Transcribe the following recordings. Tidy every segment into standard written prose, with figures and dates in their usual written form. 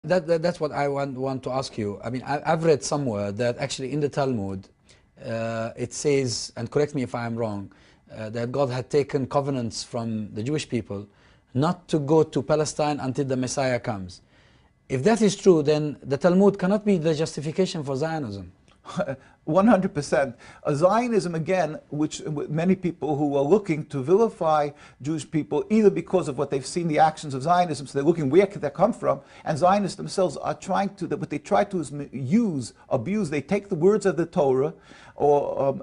that's what I want to ask you. I mean, I've read somewhere that actually in the Talmud, it says, and correct me if I'm wrong, that God had taken covenants from the Jewish people not to go to Palestine until the Messiah comes. If that is true, then the Talmud cannot be the justification for Zionism. 100%. Zionism, again, which many people who are looking to vilify Jewish people, either because of what they've seen the actions of Zionism, so they're looking where could that come from, and Zionists themselves are trying to, what they try to is abuse, they take the words of the Torah,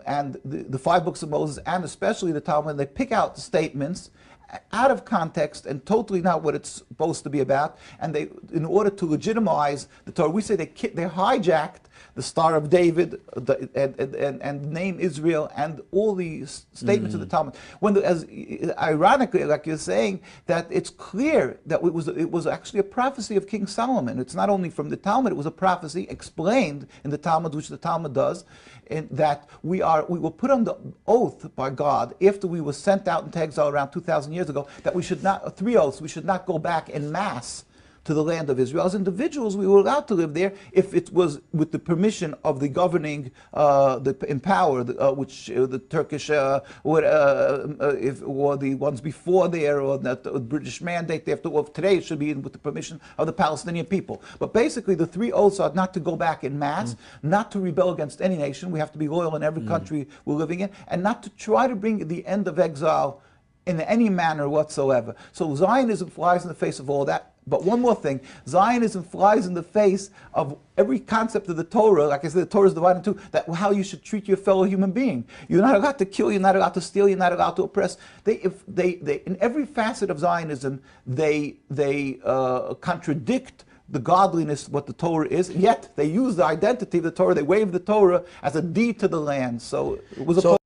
and the 5 books of Moses, and especially the Talmud, and they pick out statements out of context and totally not what it's supposed to be about, and they, in order to legitimize the Torah, we say they hijacked the Star of David and name Israel and all these statements of the Talmud. When as ironically, like you're saying, that it's clear that it was actually a prophecy of King Solomon. It's not only from the Talmud; it was a prophecy explained in the Talmud, which the Talmud does, and that we were put on the oath by God after we were sent out into exile around 2,000 years ago, that we should not, 3 oaths, we should not go back en masse to the land of Israel. As individuals, we were allowed to live there if it was with the permission of the governing, in power, which the Turkish, or the ones before there, or the British mandate after. Well, today it should be with the permission of the Palestinian people. But basically, the 3 oaths are not to go back in mass, not to rebel against any nation. We have to be loyal in every country we're living in, and not to try to bring the end of exile in any manner whatsoever. So Zionism flies in the face of all that. But one more thing, Zionism flies in the face of every concept of the Torah. Like I said, the Torah is divided into that how you should treat your fellow human being. You're not allowed to kill, you're not allowed to steal, you're not allowed to oppress. In every facet of Zionism, they contradict the godliness of what the Torah is, yet they use the identity of the Torah, they wave the Torah as a deed to the land. So it was a